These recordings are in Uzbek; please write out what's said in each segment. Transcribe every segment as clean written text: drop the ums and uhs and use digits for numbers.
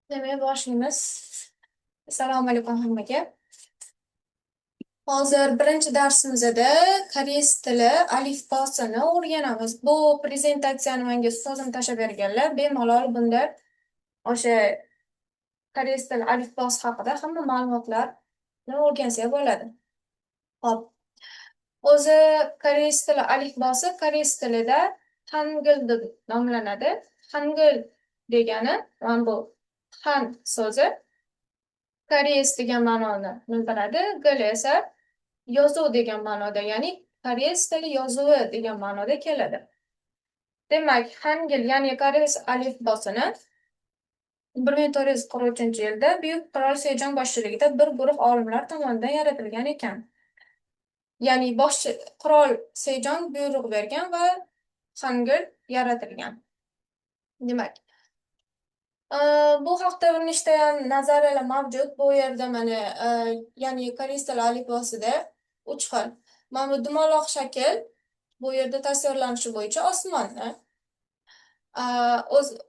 Demek boshlaymiz. Assalomu alaykum hammaga. Hozir birinchi darsimizda koreys tili alifbosini o'rganamiz. Bu prezentatsiyani menga ustozim tashlab berganlar. Bemalol bunda o'sha koreys tili alifbosi haqida hamma ma'lumotlarni o'rgansak bo'ladi. Hop. O'zi koreys tili alifbosi koreys tilida hangul deb nomlanadi. Hangul degani mana bu han so'zi koreys degan ma'noni bildiradi. Gil esa yozuv degan ma'noda, ya'ni koreys tili yozuvi degan ma'noda keladi. Demak, hangil, ya'ni koreys alifbosini 1443-yilda Buyuk qirol Sejong boshchiligida bir guruh olimlar tomonidan yaratilgan ekan. Ya'ni qirol Sejong buyruq bergan va hangil yaratilgan. Demak, bu haqda bir nechta nazariyalar mavjud. Bu yerda mana ya'ni koreys tili alifbosida 3 xil. Mana bu dumaloq shakl bu yerda tasvirlanishi bo'yicha osmonni,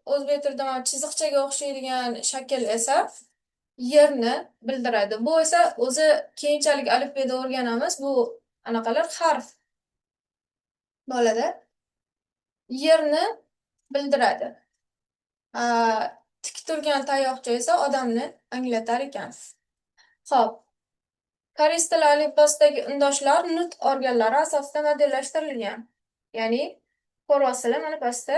o'zbek tilida mana chiziqchaga o'xshaydigan shakl esa yerni bildiradi. Bu esa o'zi keyinchalik alifbeda o'rganamiz. Bu anaqalar harf bo'ladi. Yerni bildiradi. Tik turgan tayoqcha esa odamni anglatar ekan. Xo'p. Koreys tili alifbosidagi undoshlar nutq organlari asosida modellashtirilgan. Ya'ni qo'rg'osili mana pastda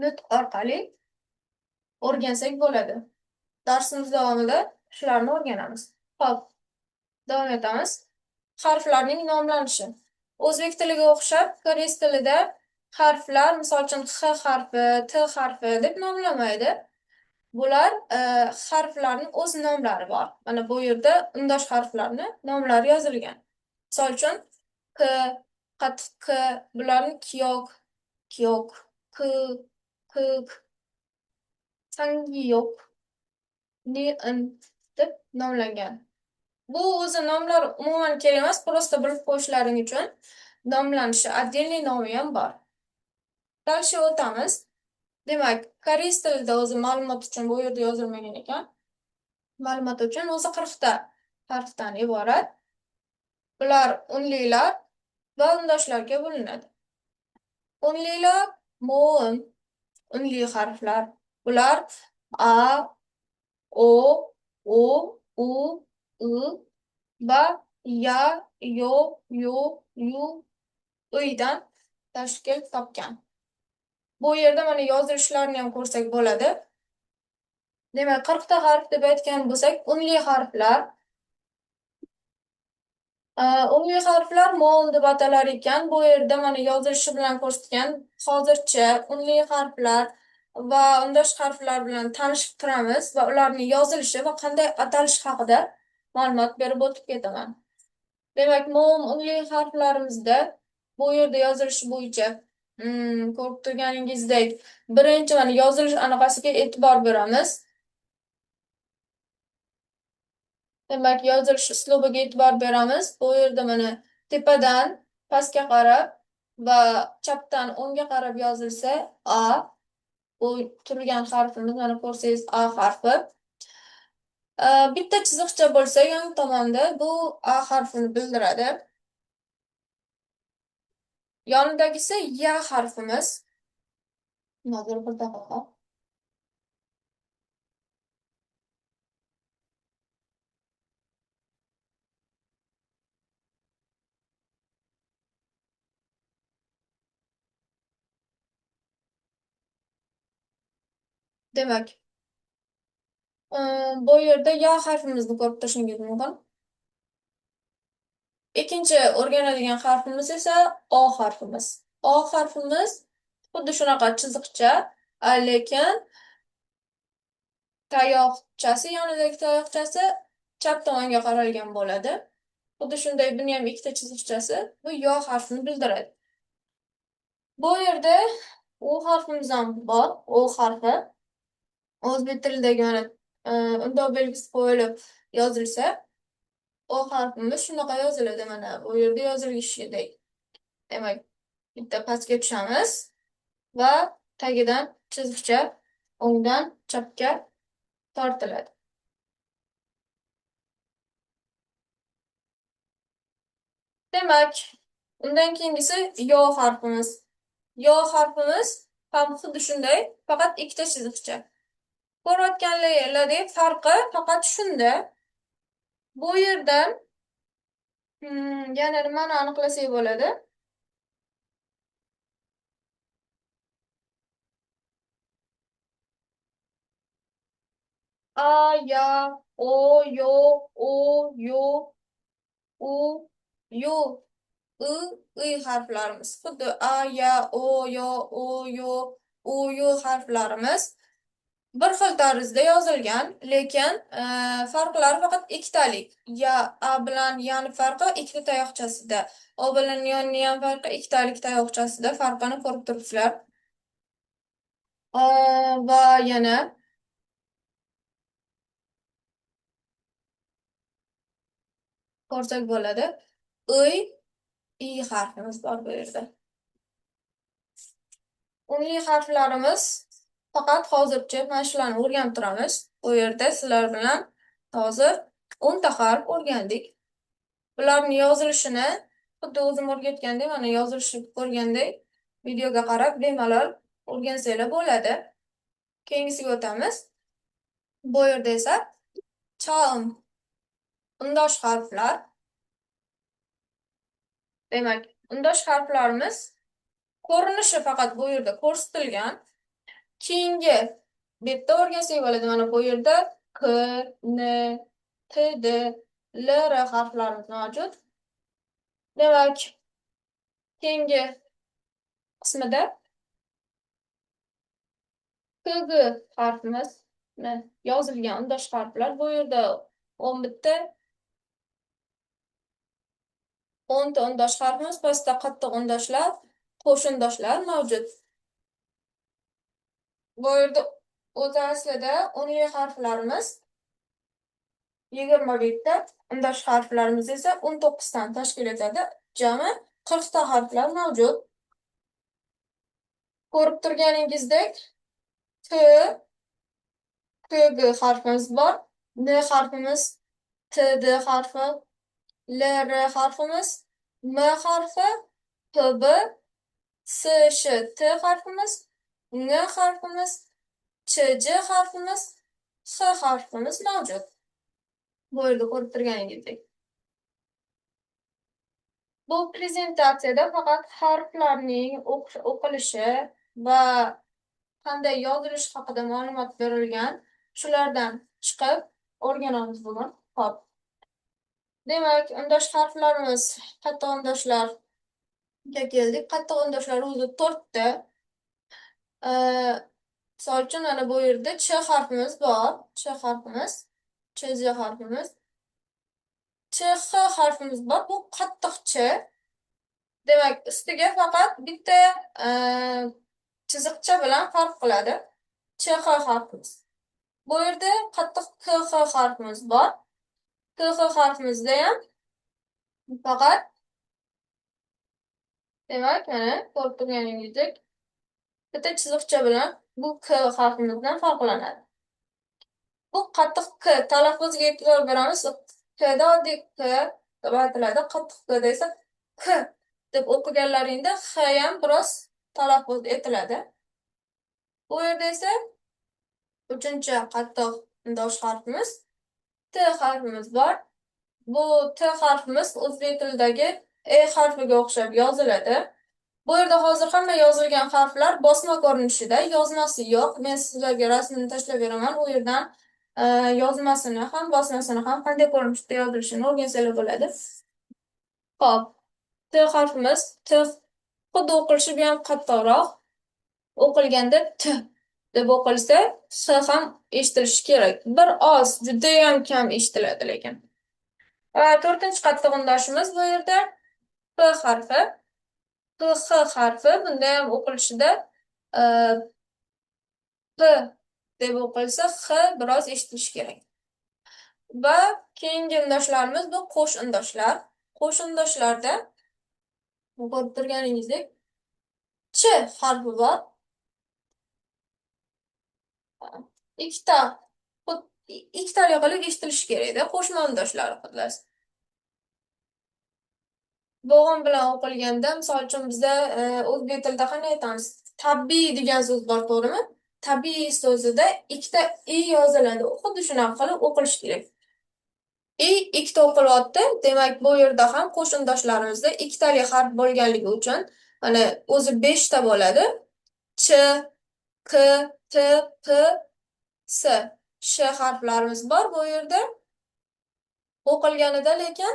nutq orqali o'rgansak bo'ladi. Darsimiz davomida shularni o'rganamiz. Xo'p, davom etamiz. Harflarning nomlanishi. O'zbek tiliga o'xshab, koreys tilida harflar, misol uchun X harfi, T harfi deb nomlamaydi. Bular harflarning o'z nomlari bor. Mana bu yerda undosh harflarni nomlari yozilgan. Misol uchun K, qattiq K, bularni kiyok, K, Sangiyok, Ni'in deb nomlangan. Bu o'zi nomlar umuman kerak emas, prosta bilib qo'yishlaring uchun nomlanishi отдельный nomi ham bor. Dальше o'tamiz. Demak, koreys tilida o'zi ma'lumot uchun bu yerda yozilmagan ekan. Ma'lumot uchun o'zi 40 ta harfdan iborat. Bular unlilar va undoshlarga bo'linadi. Unlilar mo'm, unli harflar. Bular a, o, u, va ya, yo, yu, uydan tashkil topgan. Bu yerda mana yozilishlarini ham ko'rsak bo'ladi. Demak, 40 ta harf deb aytgan bo'lsak, unli harflar. Unli harflar mo'l deb atalar ekan. Bu yerda mana yozilishi bilan ko'rsatgan. Hozircha unli harflar va undosh harflar bilan tanishib turamiz va ularning yozilishi va qanday atalishi haqida ma'lumot berib o'tib ketaman. Demak, mo'm unli harflarimizda bu yerda yozilishi bo'yicha ko'rib turganingizdek, birinchi mana yozilish anaqasiga e'tibor beramiz. Demak, yozilish uslubiga e'tibor beramiz. Bu yerda mana tepadan pastga qarab va chapdan o'ngga qarab yozilsa A, bu turgan harfimiz mana ko'rsangiz A harfi. Bitta chiziqcha bo'lsa, yon tomonda bu A harfini bildiradi. Yonidagisi Ya harfimiz. Hozir bir daqiqa. Demak, bu yerda Ya harfimizni ko'rib turishingiz mumkin. Ikkinchi o'rganadigan harfimiz esa O harfimiz. O harfimiz xuddi shunaqa chiziqcha, lekin tayoqchasi, yonidagi tayoqchasi chap tomonga qaralgan bo'ladi. Xuddi shunday buni ham ikkita chiziqchasi bu Yo harfini bildiradi. Bu yerda U harfimiz ham bor, O harfi. O'zbek tilidagi mana undov belgisi qo'yilib yozilsa, O harfimiz shunaqa yoziladi mana bu yerda yozilishidek. Demak, bitta pastga tushamiz va tagidan chiziqcha o'ngdan chapga tortiladi. Demak, undan keyingisi yo harfimiz. Yo harfimiz ham xuddi shunday, faqat ikkita chiziqcha. Ko'rayotganlaringlardek farqi faqat shunda. Bu yerdan yana nimani aniqlasak bo'ladi? A, ya, o, yo, o, yo, u, yu, I harflarimiz. Xuddi a, ya, o, yo, o, yo, u, yu harflarimiz bir xil tarzda yozilgan, lekin farqlari faqat ikkitalik. Ya, a bilan yani farqi ikkita tayoqchasida. O bilan yonni ham farqi ikkitalik tayoqchasida. Farqini ko'rib turibsizlar. Va yana ko'rsak bo'ladi. I harfimiz bor bu yerda. Unli harflarimiz faqat hozircha mana shularni o'rganib turamiz. Bu yerda sizlar bilan hozir 10 ta harf o'rgandik. Bularning yozilishini xuddi o'zim o'rgatgandek, mana yozilishini ko'rgandek videoga qarab bemalol o'rgansanglar bo'ladi. Keyingisiga o'tamiz. Bu yerda esa chalm undosh harflar. Demak, undosh harflarimiz ko'rinishi faqat bu yerda ko'rsatilgan. Keyingi betda o'rgansak bo'ladi. Mana bu yerda K, N, T, D, L, R harflarimiz mavjud. Demak, keyingi qismida K, G harfimiz yozilgan undosh harflar. Bu yerda 11 ta 10 ta undosh harfimiz, pastda qattiq undoshlar, qo'shindoshlar mavjud. Bu yerda o'zi aslida unli harflarimiz 21 ta, undosh harflarimiz esa 19 dan tashkil etadi. Jami 40 ta harflar mavjud. Ko'rib turganingizdek, T, G harfimiz bor, N harfimiz, T, D harfi, L, R harfimiz, M harfi, P, B, S, Sh, T harfimiz, N harfimiz, Ch, J harfimiz, H harfimiz mavjud. Bu yerda ko'rib turganingizdek. Bu prezentatsiyada faqat harflarning o'qilishi va qanday yozilishi haqida ma'lumot berilgan. Shulardan chiqib o'rganamiz bugun. Xo'p. Demak, undosh harflarimiz, qattiq undoshlarga keldik. Qattiq undoshlar o'zi 4 ta. Misol uchun mana bu yerda Ch harfimiz bor. Ch harfimiz, Ch, Z harfimiz, Ch, H harfimiz bor. Bu qattiq Ch. Demak, ustiga faqat bitta chiziqcha bilan farq qiladi. Ch, H harfimiz. Bu yerda qattiq K, H harfimiz bor. K, H harfimizda ham faqat demak, mana ko'rib turganingizdek bitta chiziqcha bilan bu K harfimizdan farqlanadi. Bu qattiq K talaffuziga e'tibor beramiz. Kda oddiy K deb aytiladi. Qattiq Kda esa K deb o'qiganlaringda H ham biroz talaffuz etiladi. Bu yerda esa uchinchi qattiq undosh harfimiz T harfimiz bor. Bu T harfimiz o'zbek tilidagi E harfiga o'xshab yoziladi. Bu yerda hozir hamma yozilgan harflar bosma ko'rinishida, yozmasi yo'q. Men sizlarga rasmini tashlab beraman. U yerdan yozmasini ham, bosmasini ham qanday ko'rinishda yozilishini o'rgansanglar bo'ladi. Xo'p. T harfimiz T xuddi o'qilishi bu ham qattiqroq. O'qilganda T deb o'qilsa, S ham eshitilishi kerak. Bir oz, juda ham kam eshitiladi lekin. To'rtinchi qattiq undoshimiz bu yerda P harfi. P, H harfi bunda ham o'qilishida P deb o'qilsa, H biroz eshitilishi kerak. Va keyingi undoshlarimiz bu qo'sh undoshlar. Qo'sh undoshlarda ko'rib turganingizdek Ch harfi bor. Ikkita ikkitali qilib eshitilishi kerakda, qo'shma undoshlari xullas. Bo'g'in bilan o'qilganda, misol uchun bizda o'zbek tilida qanday aytamiz? Tabiiy degan so'z bor, to'g'rimi? Tabiiy so'zida ikkita i yoziladi. Xuddi shunaqa qilib o'qilishi kerak. I ikkita o'qilyapti. Demak, bu yerda ham qo'shindoshlarimizda ikkitali harf bo'lganligi uchun mana o'zi 5 ta bo'ladi. Ch, k, t, p, s. Sh harflarimiz bor bu yerda. O'qilganida lekin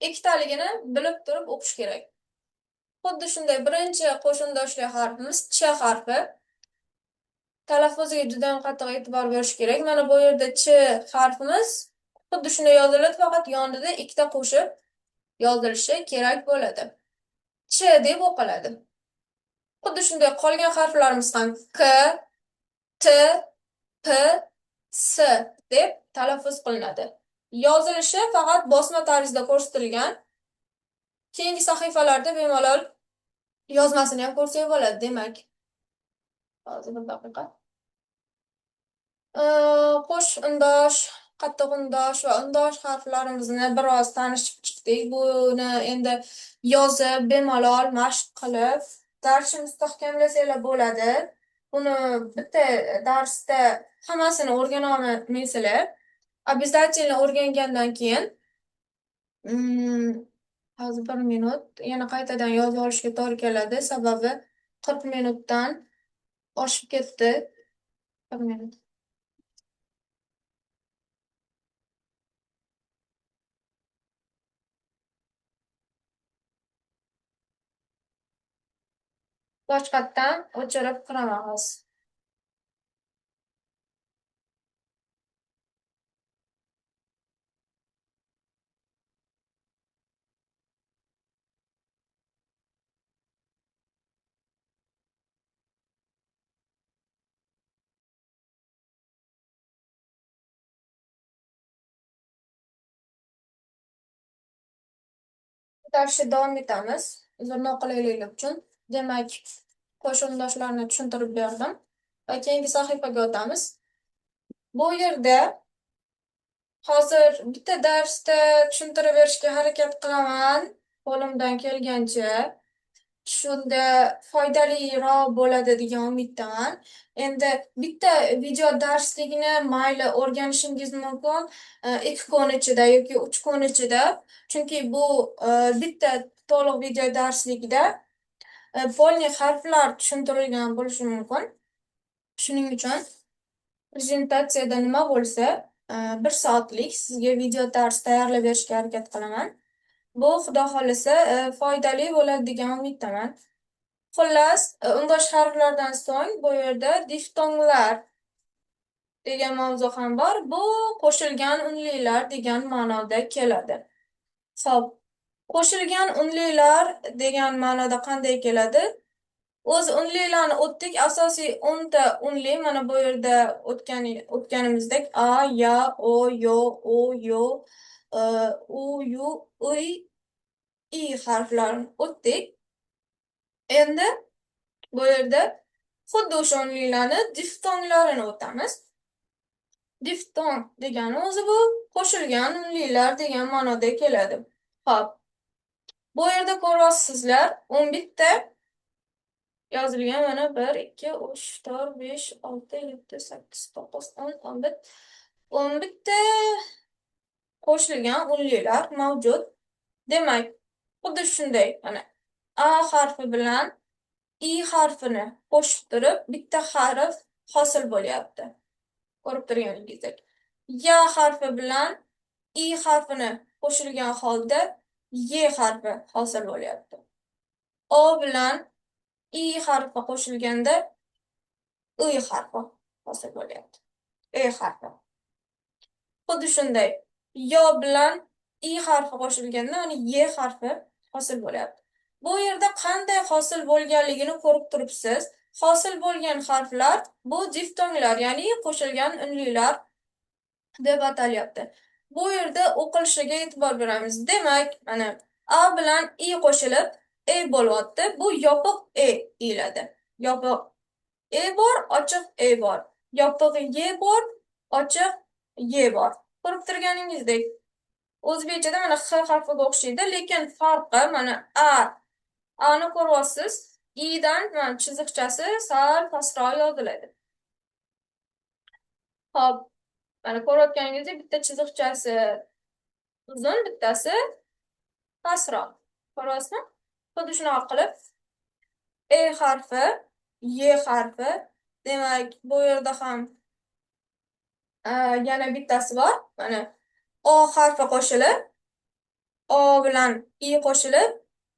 ikkitaligini bilib turib o'qish kerak. Xuddi shunday birinchi qo'shindoshli harfimiz ch harfi. Talaffuziga juda ham qattiq e'tibor berish kerak. Mana bu yerda ch harfimiz xuddi shunday yoziladi, faqat yonida ikkita qo'shib yozilishi kerak bo'ladi. Ch deb o'qiladi. Xuddi shunday qolgan harflarimiz ham k, t, p, s deb talaffuz qilinadi. Yozilishi faqat bosma tarzda ko'rsatilgan. Keyingi sahifalarda bemalol yozmasini ham ko'rsak bo'ladi, demak. Hozir bir daqiqa. Qo'sh undosh, qattiq undosh va undosh harflarimizni biroz tanishib chiqdik. Buni endi yozib, bemalol mashq qilib, darsni mustahkamlasanglar bo'ladi. Buni bitta darsda hammasini o'rgana olmaysizlar. Обязательно o'rgangandan keyin hozir 1 minut yana qaytadan yozib olishga to'g'ri keladi, sababi 40 minutdan oshib ketdi. 1 minut. Boshqatdan o'chirib qiramiz. Darsga davom etamiz. Uzun qulaylik uchun. Demak, qo'shimdoshlarni tushuntirib berdim va keyingi sahifaga o'tamiz. Bu yerda hozir bitta darsda tushuntirib berishga harakat qilaman, qo'limdan kelgancha. Shunda foydaliroq bo'ladi degan umiddaman. Endi bitta video darsligini mayli o'rganishingiz mumkin 2 kun ichida yoki 3 kun ichida. Chunki bu bitta to'liq video darsligida polni harflar tushuntirilgan bo'lishi mumkin. Shuning uchun prezentatsiyada nima bo'lsa, 1 soatlik sizga video dars tayyorlab berishga harakat qilaman. Bu xudo xolisa foydali bo'ladi degan umiddaman. Xullas, undosh harflardan so'ng bu yerda diftonglar degan mavzu ham bor. Bu qo'shilgan unlilar degan ma'noda keladi. Xo'p, qo'shilgan unlilar degan ma'noda qanday keladi? O'z unlilarni o'tdik. Asosiy 10 ta unli mana bu yerda o'tganimizdek a, ya, o, yo, u, yo, u, yu, uy, i harflarini o'tdik. Endi bu yerda xuddi o'sha unlilarni diftonglarini o'tamiz. Diftong degani o'zi bu qo'shilgan unlilar degan ma'noda keladi. Xo'p. Bu yerda ko'ryapsizlar 11 ta yozilgan. Mana 1 2 3 4 5 6 7 8 9 10 11 11 ta qo'shilgan unlilar mavjud. Demak, xuddi shunday mana a harfi bilan i harfini qo'shib turib bitta harf hosil bo'lyapti. Ko'rib turganingizdek. Ya harfi bilan i harfini qo'shilgan holda y harfi hosil bo'lyapti. O bilan i harfi qo'shilganda i harfi hosil bo'lyapti. E harfi. Xuddi shunday yo bilan i harfi qo'shilganda uni y harfi hosil bo'lyapti. Bu yerda qanday hosil bo'lganligini ko'rib turibsiz. Hosil bo'lgan harflar bu diftonglar, ya'ni qo'shilgan unlilar deb atalyapti. Bu yerda o'qilishiga e'tibor beramiz. Demak, mana a bilan i qo'shilib e bo'lyapti. Bu yopiq e deyiladi. Yopiq e bor, ochiq e bor. Yopiq y bor, ochiq Y bor. Ko'rib turganingizdek, o'zbekchada mana X harfiga o'xshaydi, lekin farqi mana A'ni ko'ryapsiz. I'dan mana chiziqchasi sal pastroq yoziladi. Hop, mana ko'rayotganingizdek bitta chiziqchasi uzun, bittasi pastroq. Ko'ryapsizmi? Xuddi shunaqa qilib E harfi, Y harfi, demak bu yerda ham yana bittasi bor. Mana O harfi qo'shilib, O bilan I qo'shilib,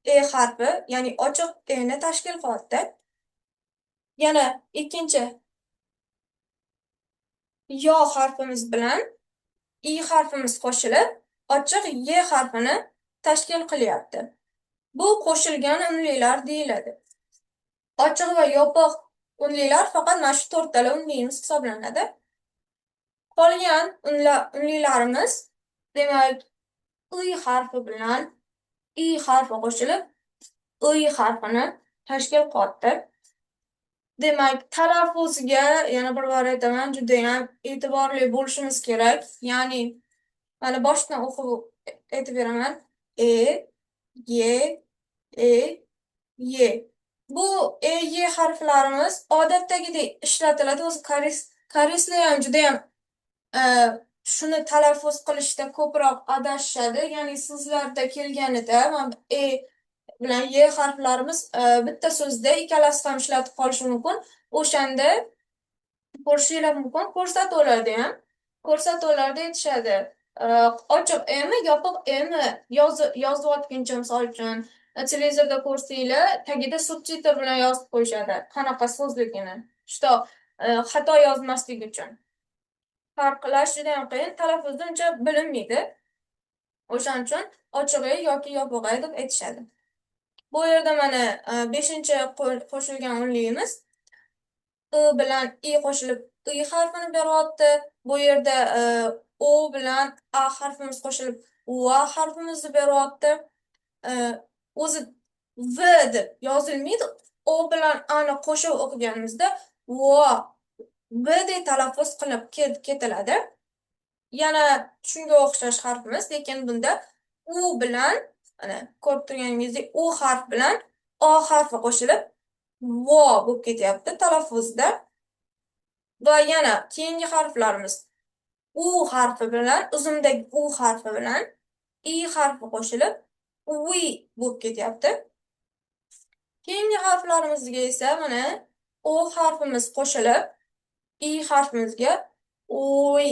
E harfi, ya'ni ochiq E'ni tashkil qilyapti. Yana ikkinchi Yo harfimiz bilan I harfimiz qo'shilib, ochiq Y harfini tashkil qilyapti. Bu qo'shilgan unlilar deyiladi. Ochiq va yopiq unlilar faqat mana shu to'rttala unlimiz hisoblanadi. Qolgan unlilarimiz, demak, I harfi bilan I harfi qo'shilib, I harfini tashkil qilyapti. Demak, talaffuziga yana bir bor aytaman, juda ham e'tiborli bo'lishimiz kerak. Ya'ni mana boshdan o'qib aytib beraman. E, Y, E, Y. Bu E, Y harflarimiz odatdagidek ishlatiladi. O'zi koreyslar ham juda ham shuni talaffuz qilishda ko'proq adashishadi. Ya'ni sizlarda kelganida E bilan Y harflarimiz bitta so'zda ikkalasi ham ishlatib qolishi mumkin. O'shanda ko'rishinglar mumkin. Ko'rsatuvlarda aytishadi. Ochiq E'mi, yopiq E'mi yozayotguncha, misol uchun televizorda ko'rsanglar, tagida subtitr bilan yozib qo'yishadi. Qanaqa so'zligini. Shto xato yozmaslik uchun. Farqlash juda ham qiyin, talaffuzda uncha bilinmaydi. O'shaning uchun ochiq E yoki yopiq E deb aytishadi. Bu yerda mana 5-chi qo'shilgan unligimiz I bilan I qo'shilib I harfini beryapti. Bu yerda O bilan A harfimiz qo'shilib UA harfimizni beryapti. O'zi V deb yozilmaydi. O bilan A'ni qo'shib o'qiganimizda VA V deb talaffuz qilib ketiladi. Yana shunga o'xshash harfimiz, lekin bunda U bilan, mana ko'rib turganingizdek, U harf bilan O harfi qo'shilib vo bo'lib ketyapti talaffuzda. Va yana keyingi harflarimiz U harfi bilan, uzundagi U harfi bilan I harfi qo'shilib uvi bo'lib ketyapti. Keyingi harflarimizga esa mana O harfimiz qo'shilib I harfimizga oy.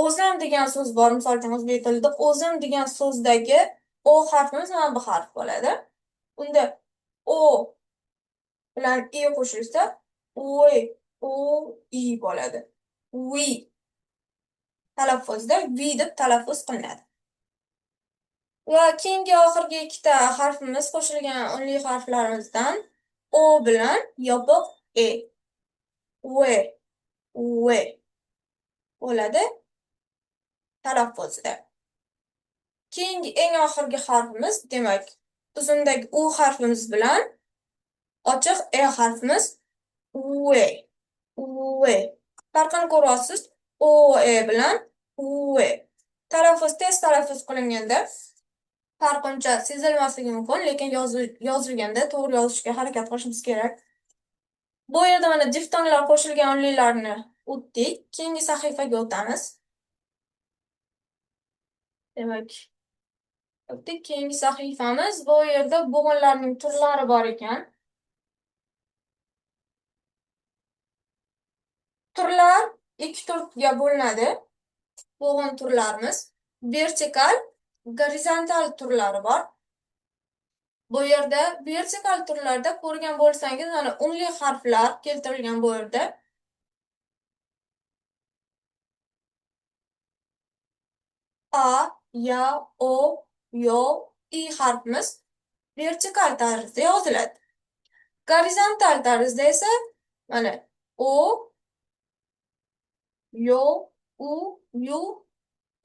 O'zim degan so'z bor, misol uchun o'zbek tilida o'zim degan so'zdagi O harfimiz mana bu harf bo'ladi. Unda O bilan I qo'shilsa oy, o I bo'ladi. Vi talaffuzda vi deb talaffuz qilinadi. Va keyingi oxirgi ikkita harfimiz qo'shilgan unli harflarimizdan O bilan yopiq E. V bo'ladi talaffuzda. Keyingi eng oxirgi harfimiz, demak, uzundagi U harfimiz bilan ochiq E harfimiz farqini ko'ryapsiz. O E bilan talaffuz tez talaffuz qilinganda farq uncha sezilmasligi mumkin, lekin yozilganda to'g'ri yozishga harakat qilishimiz kerak. Bu yerda mana diftonlar qo'shilgan unlilarni o'tdik. Keyingi sahifaga o'tamiz. Demak, o'tdik. Keyingi sahifamiz, bu yerda bo'g'inlarning turlari bor ekan. Turlar ikki turga bo'linadi. Bo'g'in turlarimiz vertikal, gorizontal turlari bor. Bu yerda vertikal turlarda ko'rgan bo'lsangiz, mana unli harflar keltirilgan bu yerda. A, Ya, O, Yo, I harfimiz vertikal tarzda yoziladi. Gorizontal tarzda esa mana O, Yo, U, Yu,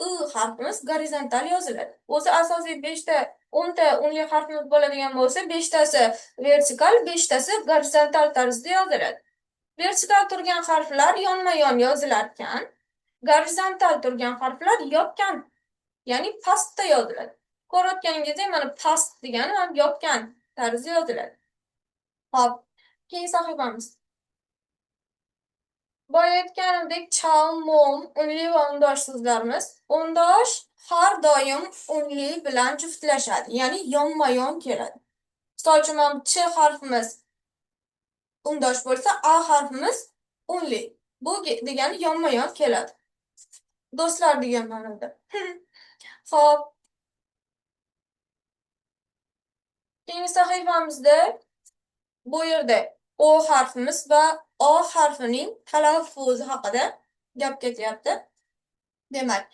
I harfimiz gorizontal yoziladi. O'zi asosiy 10ta unli harfimiz bo'ladigan bo'lsa, 5tasi vertikal, 5tasi gorizontal tarzda yoziladi. Vertikal turgan harflar yonma-yon yozilarkan, gorizontal turgan harflar yotgan, ya'ni pastda yoziladi. Ko'rayotganingizdek, mana past degani ham yotgan tarzda yoziladi. Hop, keyingi sahifamiz. Boya aytganimdek, chal, mom, unli va undosh so'zlarimiz. Undosh har doim unli bilan juftlashadi, ya'ni yonma-yon keladi. Misol uchun, mana ch harfimiz undosh bo'lsa, a harfimiz unli. Bu degani yonma-yon keladi. Do'stlar degan ma'noda. Xo'p, keyingi sahifamizda bu yerda o harfimiz va o harfining talaffuzi haqida gap ketyapti. Demak,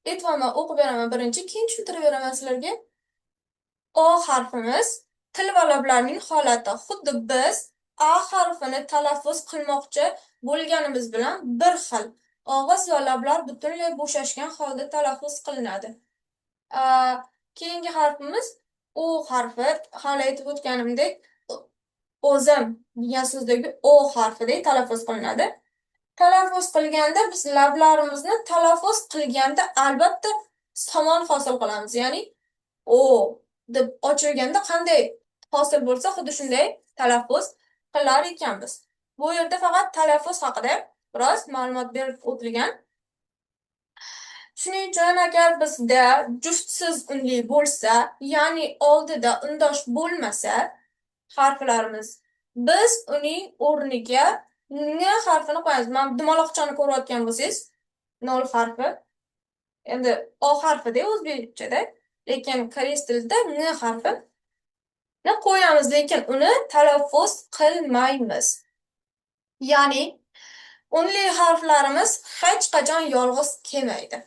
e'tiborni o'qib beraman birinchi, keyin tushuntirib beraman sizlarga. O harfimiz til va lablarning holati. Xuddi biz a harfini talaffuz qilmoqchi bo'lganimiz bilan bir xil. Og'iz va lablar butunlay bo'shashgan holda talaffuz qilinadi. Keyingi harfimiz u harfi. Hali aytib o'tganimdek, o'zim degan so'zdagi o harfidek talaffuz qilinadi. Talaffuz qilganda biz lablarimizni talaffuz qilganda albatta somon hosil qilamiz. Ya'ni o deb ochilganda qanday hosil bo'lsa, xuddi shunday talaffuz qilar ekanmiz. Bu yerda faqat talaffuz haqida biroz ma'lumot berib o'tilgan. Shuning uchun agar bizda juftsiz unli bo'lsa, ya'ni oldida undosh bo'lmasa harflarimiz, biz uning o'rniga n harfini qo'yamiz. Mana dumaloqchani ko'rayotgan bo'lsangiz, nol harfi. Endi o harfida o'zbekchada, lekin koreys tilida n harfini qo'yamiz, lekin uni talaffuz qilmaymiz. Ya'ni unli harflarimiz hech qachon yolg'iz kelmaydi.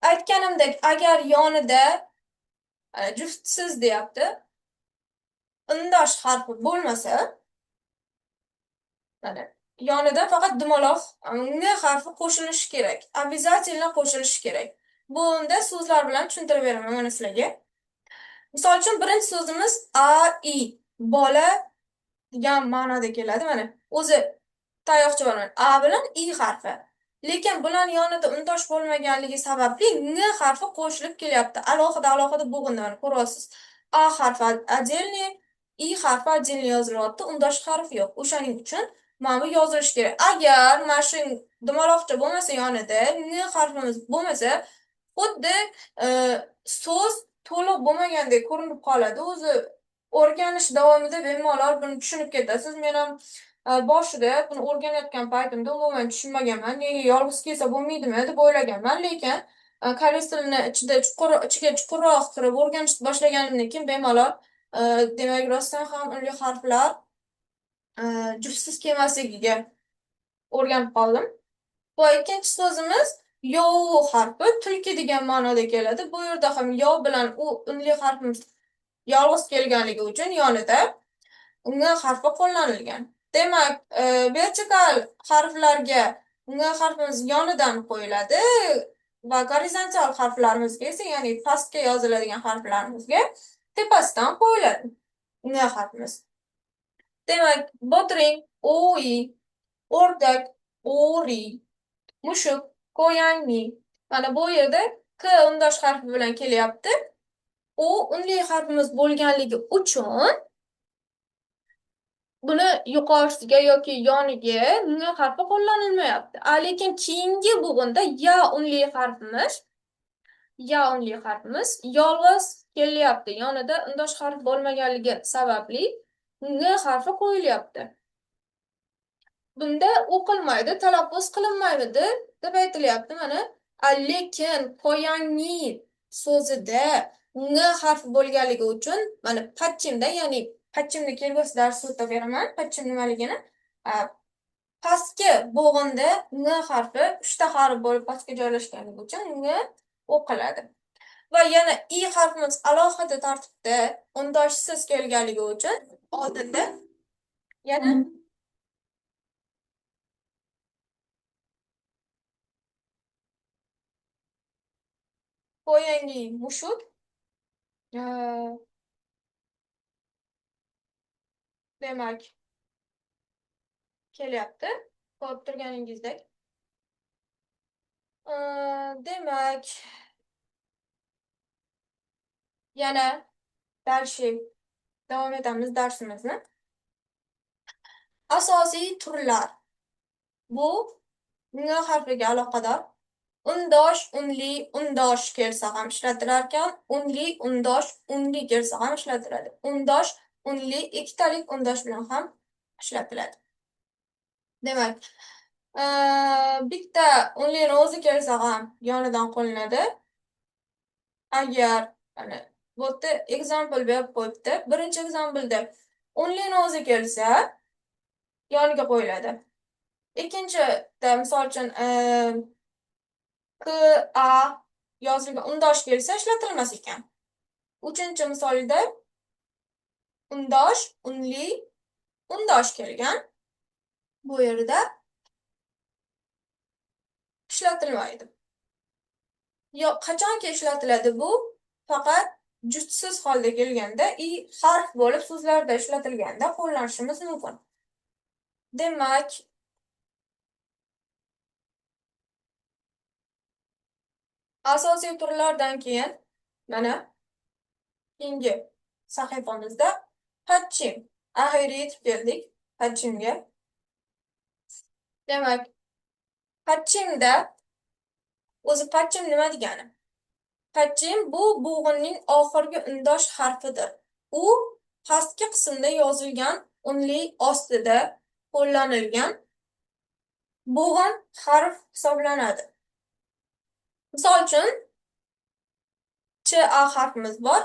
Aytganimdek, agar yonida juftsiz deyapti, undosh harfi bo'lmasa, mana yonida faqat dumaloq n harfi qo'shilishi kerak. Обязательно qo'shilishi kerak. Bunda so'zlar bilan tushuntirib beraman mana sizlarga. Misol uchun birinchi so'zimiz a-i, bola degan ma'noda keladi. Mana o'zi tayoqcha bor, a bilan i harfi. Lekin bular yonida undosh bo'lmaganligi sababli n harfi qo'shilib kelyapti. Alohida bo'g'inda ko'ryapsiz. A harfi отдельный, i harfi отдельный yozilyapti, undosh harfi yo'q. O'shaning uchun mana bu yozilishi kerak. Agar mana shu dumaloqcha bo'lmasa, yonida n harfimiz bo'lmasa, xuddi so'z to'liq bo'lmagandek ko'rinib qoladi. O'zi o'rganish davomida bemalol buni tushunib ketasiz. Men ham boshida buni o'rganayotgan paytimda umuman tushunmaganman. Nega yolg'iz kelsa bo'lmaydimi deb o'ylaganman, lekin koreys tilini ichiga chuqurroq kirib o'rganishni boshlaganimdan keyin bemalol demak rostdan ham unli harflar juftsiz kelmasligiga o'rganib qoldim. Bu ikkinchi so'zimiz yo harfi, tulki degan ma'noda keladi. Bu yerda ham yo bilan u unli harfimiz yolg'iz kelganligi uchun yonida n harfi qo'llanilgan. Demak, vertikal harflarga n harfimiz yonidan qo'yiladi va gorizontal harflarimizga esa, ya'ni pastga yoziladigan harflarimizga tepasidan qo'yiladi n harfimiz. Demak, botiring, o'y, o'rdak, o'ri, mushuk, qo'yangi. Mana bu yerda k undosh harfi bilan kelyapti. U unli harfimiz bo'lganligi uchun buni yuqorisiga yoki yoniga n harfi qo'llanilmayapti. Lekin keyingi bo'g'inda ya unli harfimiz yolg'iz kelyapti. Yonida undosh harf bo'lmaganligi sababli n harfi qo'yilyapti. Bunda o'qilmaydi, talaffuz qilinmaydi deb aytilyapti. Mana lekin qo'yangi so'zida n harfi bo'lganligi uchun mana pachimda, ya'ni pachimni kelgusi darsda o'tab beraman. Pachim nimaligini. Pastki bo'g'inda n harfi 3 ta harf bo'lib pastga joylashganligi uchun n o'qiladi. Va yana i harfimiz alohida tartibda undoshsiz kelganligi uchun oldinda yana qo'yangi, mushuk, demak kelyapti. Ko'rib turganingizdek. Demak, yana dalshiy davom etamiz darsimizni. Asosiy turlar. Bu N harfiga aloqador. Undosh, unli, undosh kelsa ham ishlatilar ekan. Unli, undosh, unli kelsa ham ishlatiladi. Undosh, unli ikkitalik undosh bilan ham ishlatiladi. Demak, bitta unlini o'zi kelsa ham yonidan qo'llanadi. Agar bu yerda example berib qo'yibdi. Birinchi exampleda unlini o'zi kelsa yoniga qo'yiladi. Ikkinchida misol uchun K, A yozilgan undosh kelsa ishlatilmas ekan. Uchinchi misolda undosh, unli, undosh kelgan. Bu yerda ishlatilmaydi. Qachonki ishlatiladi bu? Faqat juftsiz holda kelganda i harf bo'lib so'zlarda ishlatilganda qo'llanishimiz mumkin. Demak, asosiy turlardan keyin mana keyingi sahifamizda patchim. Oxiriga yetib keldik patchimga. Demak, patchimda o'zi patchim nima degani? Patchim bu bo'g'inning oxirgi undosh harfidir. U pastki qismda yozilgan unli ostida qo'llanilgan bo'g'in harf hisoblanadi. Misol uchun CA harfimiz bor.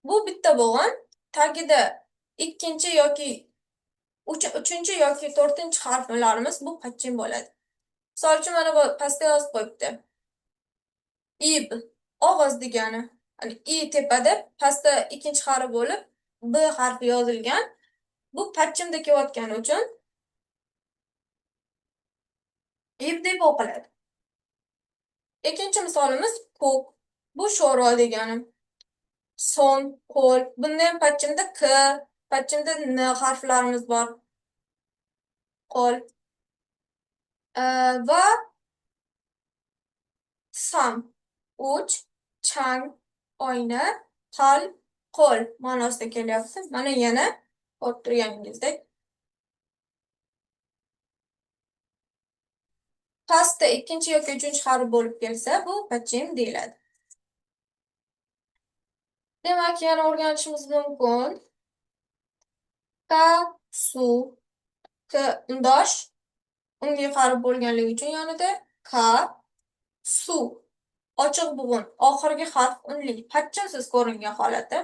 Bu bitta bo'g'in, tagida ikkinchi yoki uchinchi yoki to'rtinchi harflarimiz bu patchim bo'ladi. Misol uchun mana bu pastga yozib qo'yibdi. Ib og'iz degani. I tepada, pastda ikkinchi harf bo'lib B harfi yozilgan. Bu patchimda kelayotgani uchun ib deb o'qiladi. Ikkinchi misolimiz ko'k. Bu sho'ro degani. Son, qo'l. Bunda ham patchimda K, patchimda N harflarimiz bor. Qo'l. Va sam, uch, chang, oyna, qal, qo'l ma'nosida kelyapti. Mana yana ko'rib turganingizdek. Pastda ikkinchi yoki uchinchi harf bo'lib kelsa, bu patchim deyiladi. Demak, yana o'rganishimiz mumkin. Ka, su, K undosh, unga harf bo'lganligi uchun yonida ka, su, ochiq bo'g'in, oxirgi harf unli, patchimsiz ko'ringan holati.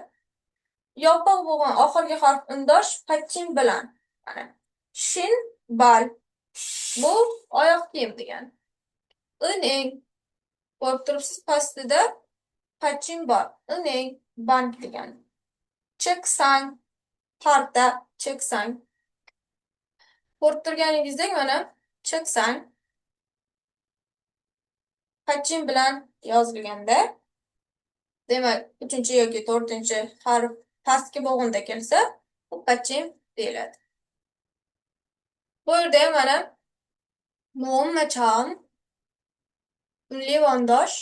Yopiq bo'g'in, oxirgi harf undosh, patchim bilan. Mana shin, bal. Bu oyoq kiyim degani. Ining, ko'rib turibsiz, pastida patchim bor. Ining, bank degani. Cheksang, parta, cheksang. Ko'rib turganingizdek mana cheksang patchim bilan yozilganda, demak, uchinchi yoki to'rtinchi harf pastki bo'g'inda kelsa, bu patchim deyiladi. Bu yerda ham mana nom va cham, unli yondosh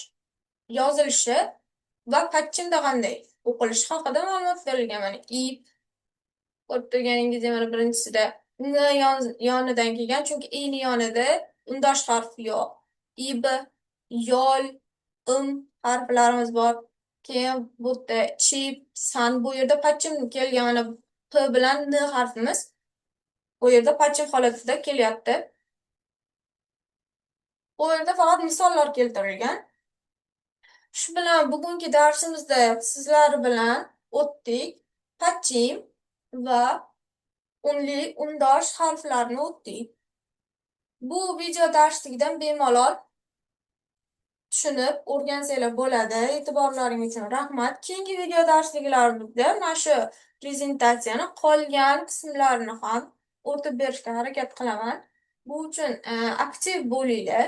yozilishi va patchimda qanday o'qilishi haqida ma'lumot berilgan. Mana ip, ko'rib turganingizdek mana birinchisida n yonidan kelgan, chunki i'ni yonida undosh harf yo'q. Ib, yol, harflarimiz bor. Keyin bu yerda chip, san, bu yerda patchim kelgan, mana p bilan n harfimiz bu yerda patchim holatida kelyapti. Bu yerda faqat misollar keltirilgan. Shu bilan bugungi darsimizda sizlar bilan o'tdik. Patchim va unli, undosh harflarni o'tdik. Bu video darsligidan bemalol tushunib o'rgansanglar bo'ladi. E'tiborlaring uchun rahmat. Keyingi video darsliklarimizda mana shu prezentatsiyani qolgan qismlarini ham o'tib berishga harakat qilaman. Bu uchun aktiv bo'linglar.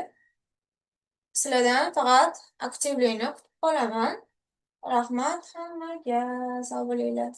Sizlardan faqat aktivlikni kutib qolaman. Rahmat hammaga. Sog' bo'linglar.